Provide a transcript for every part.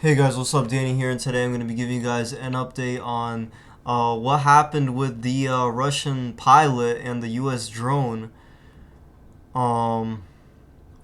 Hey guys, what's up? Danny here, and today I'm going to be giving you guys an update on what happened with the Russian pilot and the U.S. drone. Um,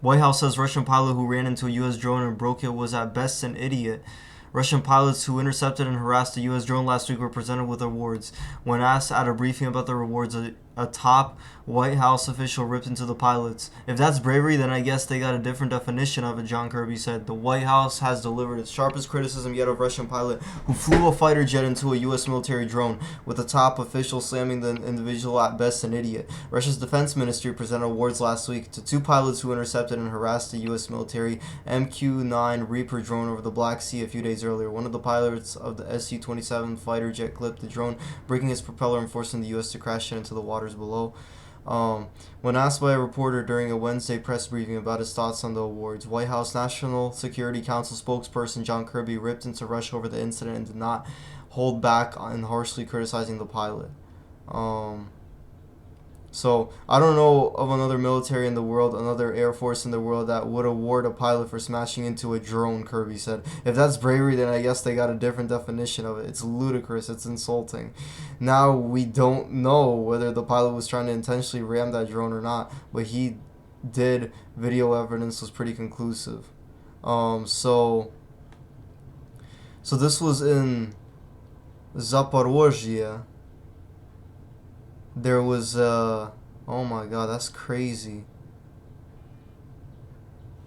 White House says Russian pilot who ran into a U.S. drone and broke it was at best an idiot. Russian pilots who intercepted and harassed the U.S. drone last week were presented with awards. When asked at a briefing about the rewards, a top White House official ripped into the pilots. If that's bravery, then I guess they got a different definition of it, John Kirby said. The White House has delivered its sharpest criticism yet of Russian pilot who flew a fighter jet into a U.S. military drone, with the top official slamming the individual at best an idiot. Russia's defense ministry presented awards last week to two pilots who intercepted and harassed the U.S. military MQ-9 Reaper drone over the Black Sea a few days earlier. One of the pilots of the Su-27 fighter jet clipped the drone, breaking its propeller and forcing the U.S. to crash it into the waters below. When asked by a reporter during a Wednesday press briefing about his thoughts on the awards, White House National Security Council spokesperson John Kirby ripped into Russia over the incident and did not hold back in harshly criticizing the pilot. So I don't know of another military in the world, another air force in the world that would award a pilot for smashing into a drone, Kirby said. If that's bravery, then I guess they got a different definition of it. It's ludicrous. It's insulting. Now we don't know whether the pilot was trying to intentionally ram that drone or not, but he did. Video evidence was pretty conclusive. So this was in Zaporozhye. There was oh my god, that's crazy.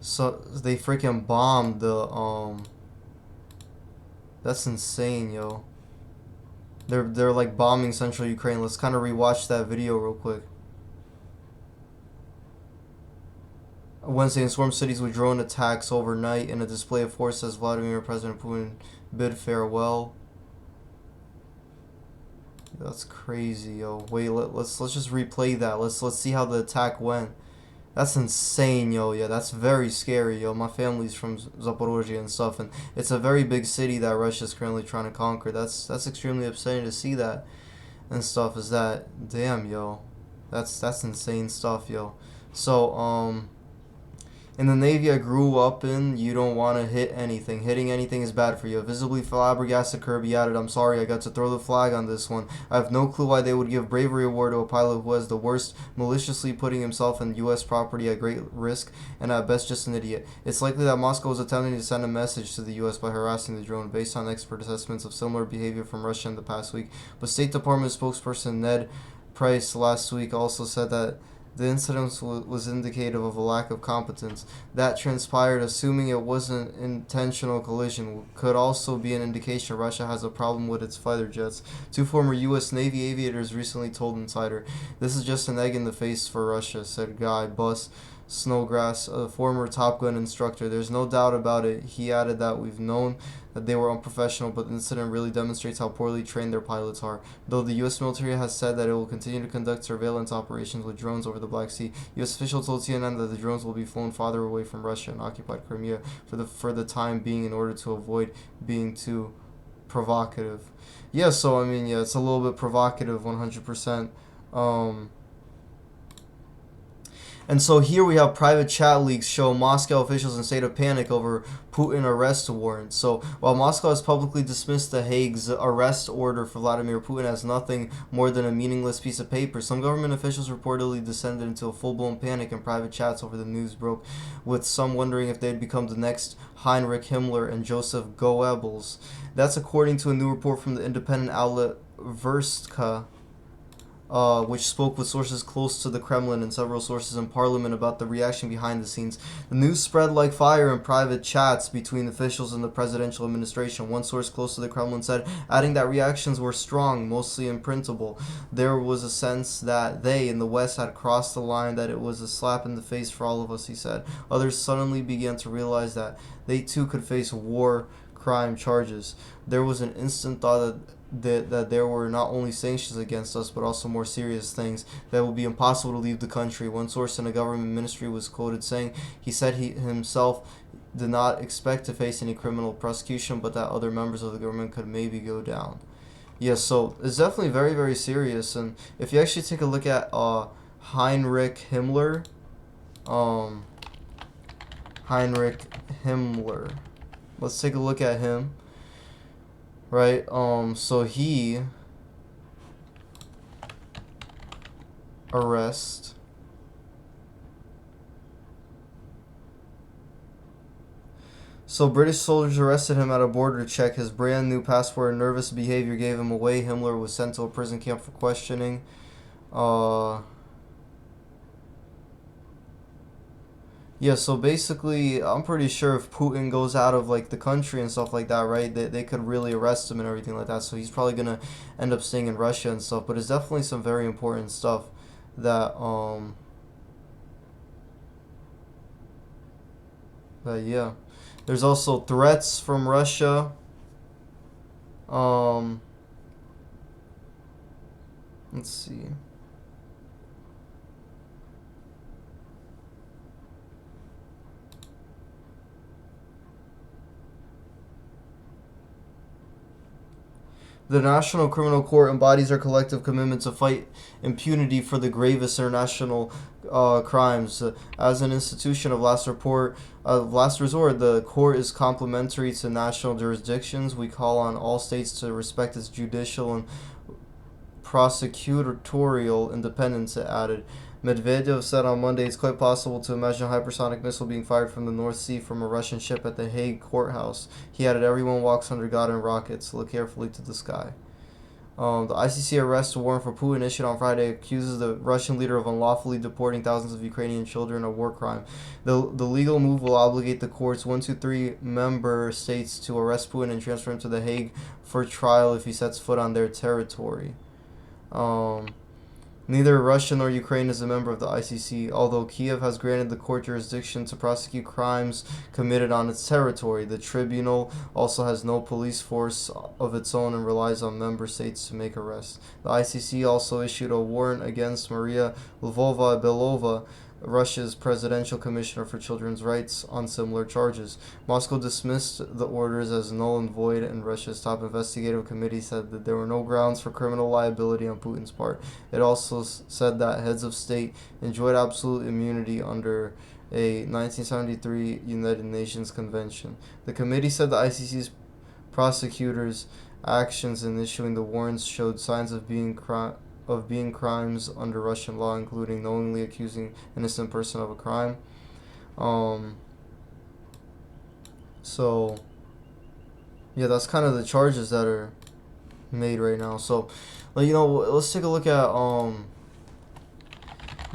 So they freaking bombed the that's insane, yo. They're like bombing central Ukraine. Let's kind of rewatch that video real quick. Wednesday, in swarm cities with drone attacks overnight in a display of force as Vladimir President Putin bid farewell. That's crazy, yo. Wait, let's just replay that. Let's see how the attack went. That's insane, yo. Yeah, that's very scary, yo. My family's from Zaporozhye and stuff, and it's a very big city that Russia's currently trying to conquer. That's extremely upsetting to see that and stuff. Is that damn, yo? That's insane stuff, yo. So in the Navy I grew up in, you don't want to hit anything. Hitting anything is bad for you. Visibly flabbergasted, Kirby added, I'm sorry, I got to throw the flag on this one. I have no clue why they would give bravery award to a pilot who was the worst, maliciously putting himself and U.S. property at great risk, and at best just an idiot. It's likely that Moscow was attempting to send a message to the U.S. by harassing the drone, based on expert assessments of similar behavior from Russia in the past week. But State Department spokesperson Ned Price last week also said that the incident was indicative of a lack of competence. That transpired, assuming it wasn't intentional collision, could also be an indication Russia has a problem with its fighter jets. Two former U.S. Navy aviators recently told Insider, "This is just an egg in the face for Russia," said Guy Buss Snowgrass, a former Top Gun instructor. "There's no doubt about it." He added that we've known that they were unprofessional, but the incident really demonstrates how poorly trained their pilots are. Though the U.S. military has said that it will continue to conduct surveillance operations with drones over the Black Sea, U.S. officials told CNN that the drones will be flown farther away from Russia and occupied Crimea for the time being in order to avoid being too provocative. Yeah, so I mean, yeah, it's a little bit provocative, 100%. And so here we have private chat leaks show Moscow officials in state of panic over Putin arrest warrant. So while Moscow has publicly dismissed The Hague's arrest order for Vladimir Putin as nothing more than a meaningless piece of paper, some government officials reportedly descended into a full-blown panic in private chats over the news broke, with some wondering if they'd become the next Heinrich Himmler and Joseph Goebbels. That's according to a new report from the independent outlet Verstka, which spoke with sources close to the Kremlin and several sources in parliament about the reaction behind the scenes. The news spread like fire in private chats between officials in the presidential administration. One source close to the Kremlin said, adding that reactions were strong, mostly imprintable. There was a sense that they, in the West, had crossed the line, that it was a slap in the face for all of us, he said. Others suddenly began to realize that they too could face war crime charges. There was an instant thought that there were not only sanctions against us, but also more serious things, that it would be impossible to leave the country. One source in a government ministry was quoted saying he said he himself did not expect to face any criminal prosecution, but that other members of the government could maybe go down. Yes, so it's definitely very, very serious. And if you actually take a look at Heinrich Himmler, let's take a look at him, right? So he arrest. So British soldiers arrested him at a border check. His brand new passport and nervous behavior gave him away. Himmler was sent to a prison camp for questioning. Yeah, so basically, I'm pretty sure if Putin goes out of like the country and stuff like that, right, they could really arrest him and everything like that. So he's probably gonna end up staying in Russia and stuff. But it's definitely some very important stuff that yeah. There's also threats from Russia. Um, let's see. The National Criminal Court embodies our collective commitment to fight impunity for the gravest international crimes. As an institution of last resort, the court is complementary to national jurisdictions. We call on all states to respect its judicial and prosecutorial independence, it added. Medvedev said on Monday it's quite possible to imagine a hypersonic missile being fired from the North Sea from a Russian ship at the Hague courthouse. He added, everyone walks under God in rockets. Look carefully to the sky. The ICC arrest warrant for Putin issued on Friday accuses the Russian leader of unlawfully deporting thousands of Ukrainian children, a war crime. The legal move will obligate the court's 123 member states to arrest Putin and transfer him to The Hague for trial if he sets foot on their territory. Neither Russia nor Ukraine is a member of the ICC, although Kiev has granted the court jurisdiction to prosecute crimes committed on its territory. The tribunal also has no police force of its own and relies on member states to make arrests. The ICC also issued a warrant against Maria Lvova-Belova, Russia's presidential commissioner for children's rights, on similar charges. Moscow dismissed the orders as null and void, and Russia's top investigative committee said that there were no grounds for criminal liability on Putin's part. It also said that heads of state enjoyed absolute immunity under a 1973 United Nations Convention. The committee said the ICC's prosecutors' actions in issuing the warrants showed signs of being crimes under Russian law, including knowingly accusing an innocent person of a crime. So, yeah, that's kind of the charges that are made right now. So, let's take a look at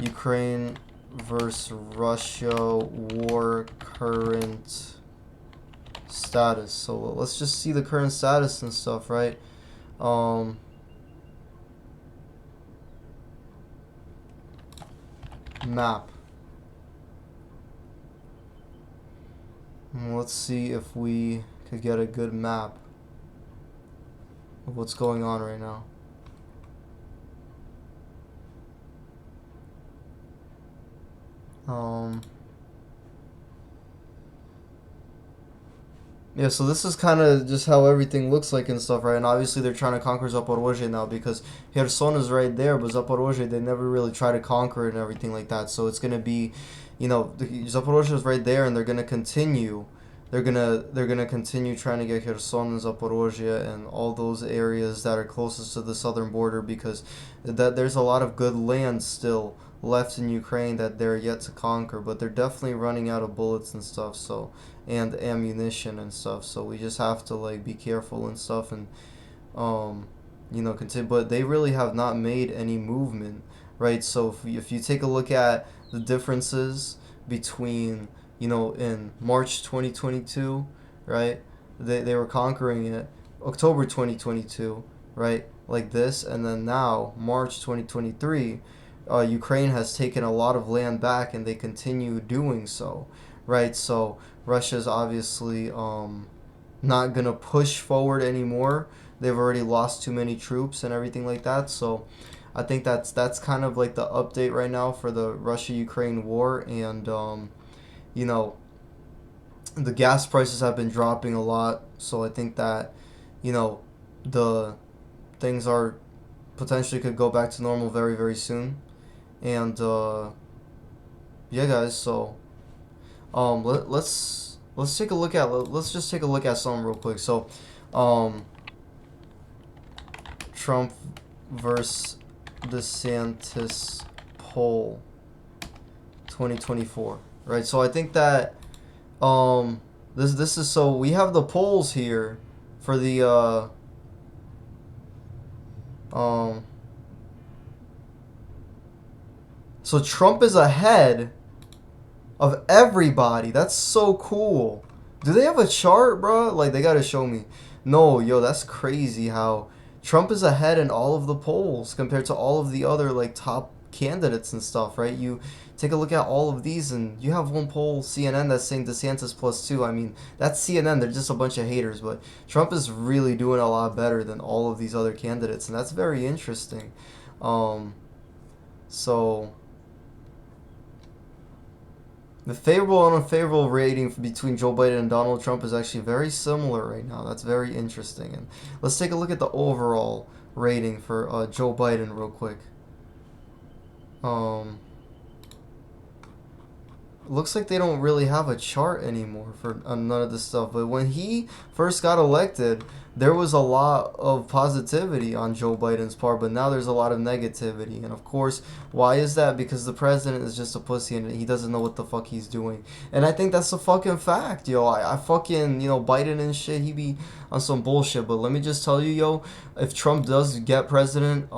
Ukraine versus Russia war current status. So let's just see the current status and stuff, right? Map. Let's see if we could get a good map of what's going on right now. Yeah, so this is kind of just how everything looks like and stuff, right? And obviously they're trying to conquer Zaporozhye now because Kherson is right there, but Zaporozhye, they never really try to conquer it and everything like that. So it's going to be, Zaporozhye is right there, and they're going to continue. They're gonna continue trying to get Kherson and Zaporozhye and all those areas that are closest to the southern border, because there's a lot of good land still left in Ukraine that they're yet to conquer, but they're definitely running out of bullets and stuff, so, and ammunition and stuff, so we just have to be careful and stuff, and continue. But they really have not made any movement, right? So if you take a look at the differences between in March 2022, right, they were conquering it, October 2022, right, like this, and then now March 2023, Ukraine has taken a lot of land back, and they continue doing so, right? So Russia's obviously not gonna push forward anymore. They've already lost too many troops and everything like that. So I think that's kind of like the update right now for the Russia-Ukraine war. And the gas prices have been dropping a lot, so I think that the things are potentially could go back to normal very, very soon. And yeah, guys, so let's let's take a look at, let's just take a look at something real quick. So, um, Trump versus DeSantis poll 2024, right? So I think that this is, so we have the polls here for the so Trump is ahead of everybody. That's so cool. Do they have a chart, bro? Like, they gotta show me. No, yo, that's crazy how Trump is ahead in all of the polls compared to all of the other, like, top candidates and stuff, right? You take a look at all of these, and you have one poll, CNN, that's saying DeSantis +2. I mean, that's CNN. They're just a bunch of haters, but Trump is really doing a lot better than all of these other candidates, and that's very interesting. So the favorable and unfavorable rating between Joe Biden and Donald Trump is actually very similar right now. That's very interesting. And let's take a look at the overall rating for Joe Biden real quick. Looks like they don't really have a chart anymore for none of this stuff. But when he first got elected, there was a lot of positivity on Joe Biden's part, but now there's a lot of negativity. And of course, why is that? Because the president is just a pussy and he doesn't know what the fuck he's doing. And I think that's a fucking fact, yo. I fucking, Biden and shit, he be on some bullshit. But let me just tell you, yo, if Trump does get president,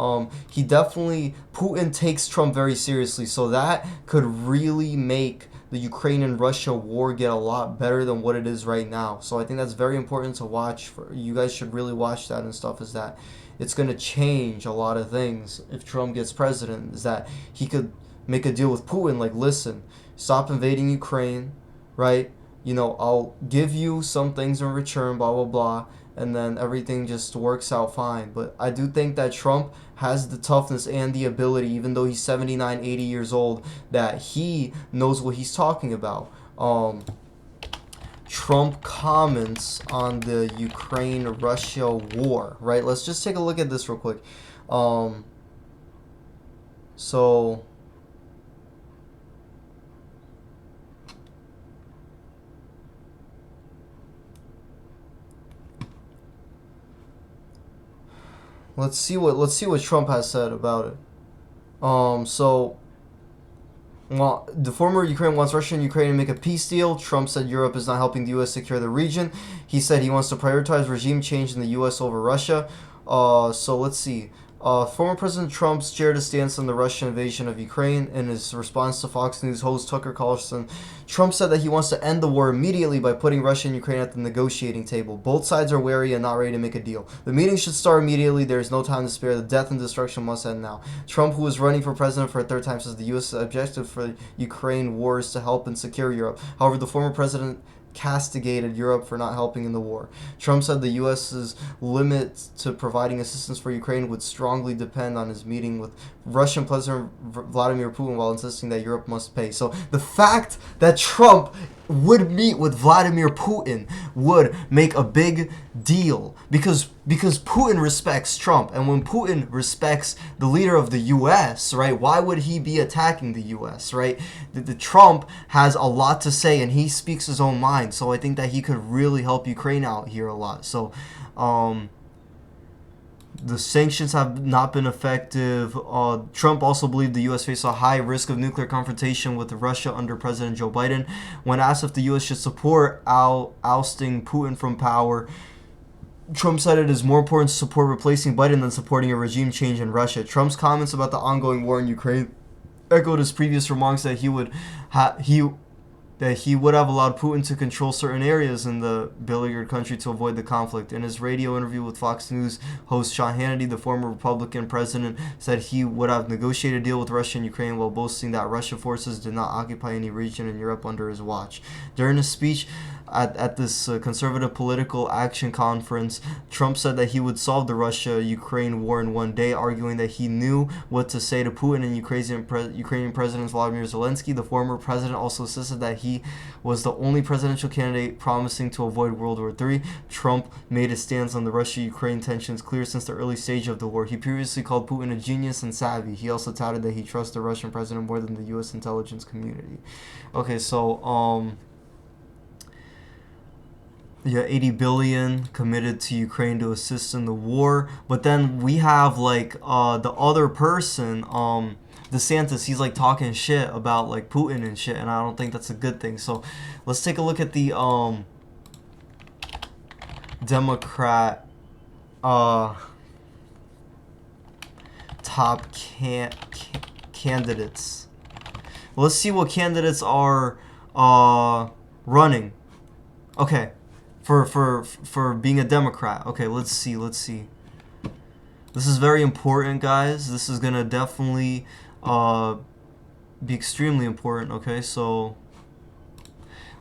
he definitely, Putin takes Trump very seriously. So that could really make the Ukraine and Russia war get a lot better than what it is right now. So I think that's very important to watch. You guys should really watch that and stuff, is that it's going to change a lot of things if Trump gets president, is that he could make a deal with Putin, like, listen, stop invading Ukraine, right? I'll give you some things in return, blah, blah, blah, and then everything just works out fine. But I do think that Trump has the toughness and the ability, even though he's 79, 80 years old, that he knows what he's talking about. Trump comments on the Ukraine-Russia war, right? Let's just take a look at this real quick. So let's see what Trump has said about it. So, well, the former Ukraine wants Russia and Ukraine to make a peace deal. Trump said Europe is not helping the U.S. secure the region. He said he wants to prioritize regime change in the U.S. over Russia. So let's see. Former President Trump shared a stance on the Russian invasion of Ukraine in his response to Fox News host Tucker Carlson. Trump said that he wants to end the war immediately by putting Russia and Ukraine at the negotiating table. Both sides are wary and not ready to make a deal. The meeting should start immediately. There is no time to spare. The death and destruction must end now. Trump, who is running for president for a third time, says the U.S. objective for the Ukraine war is to help and secure Europe. However, the former president castigated Europe for not helping in the war. Trump said the U.S.'s limit to providing assistance for Ukraine would strongly depend on his meeting with Russian President Vladimir Putin, while insisting that Europe must pay. So the fact that Trump would meet with Vladimir Putin would make a big deal, because Putin respects Trump, and when Putin respects the leader of the U.S., right, why would he be attacking the U.S., right? The Trump has a lot to say, and he speaks his own mind, so I think that he could really help Ukraine out here a lot. So the sanctions have not been effective. Trump also believed the U.S. faced a high risk of nuclear confrontation with Russia under President Joe Biden. When asked if the U.S. should support ousting Putin from power, Trump said it is more important to support replacing Biden than supporting a regime change in Russia. Trump's comments about the ongoing war in Ukraine echoed his previous remarks that he would have allowed Putin to control certain areas in the beleaguered country to avoid the conflict. In his radio interview with Fox News host Sean Hannity, the former Republican president said he would have negotiated a deal with Russia and Ukraine, while boasting that Russian forces did not occupy any region in Europe under his watch. During his speech at this conservative political action conference, Trump said that he would solve the Russia-Ukraine war in one day, arguing that he knew what to say to Putin and Ukrainian President Vladimir Zelensky. The former president also insisted that he was the only presidential candidate promising to avoid World War III. Trump made his stance on the Russia-Ukraine tensions clear since the early stage of the war. He previously called Putin a genius and savvy. He also touted that he trusts the Russian president more than the U.S. intelligence community. Okay, so Yeah, 80 billion committed to Ukraine to assist in the war. But then we have like the other person, Desantis, he's like talking shit about like Putin and shit, and I don't think that's a good thing. So let's take a look at the Democrat uh top candidates. Let's see what candidates are running. Okay. For being a Democrat. Okay, let's see. This is very important, guys. This is gonna definitely be extremely important. Okay, so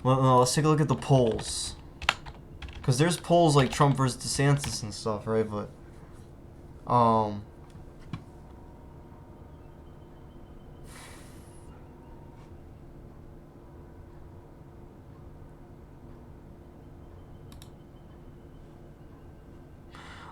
let's take a look at the polls, because there's polls like Trump versus DeSantis and stuff, right? But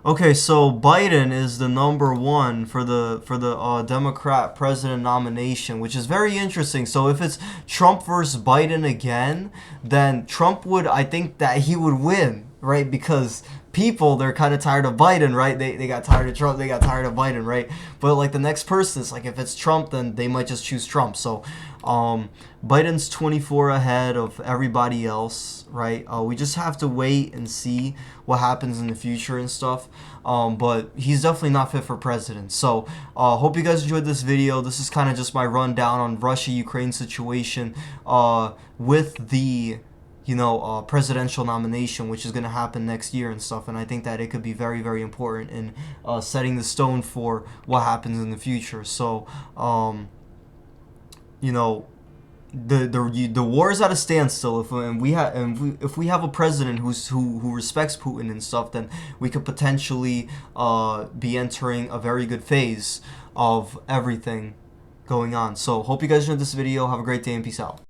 okay, so Biden is the number one for the Democrat president nomination, which is very interesting. So if it's Trump versus Biden again, then Trump would, I think that he would win, right? Because people, they're kind of tired of Biden, right? They got tired of Trump, they got tired of Biden, right? But like the next person, it's like if it's Trump, then they might just choose Trump. So Biden's 24 ahead of everybody else, right? We just have to wait and see what happens in the future and stuff. But he's definitely not fit for president. So hope you guys enjoyed this video. This is kind of just my rundown on Russia-Ukraine situation with the presidential nomination, which is going to happen next year and stuff. And I think that it could be very, very important in setting the stone for what happens in the future. So, the war is at a standstill. If we have a president who respects Putin and stuff, then we could potentially be entering a very good phase of everything going on. So, hope you guys enjoyed this video. Have a great day and peace out.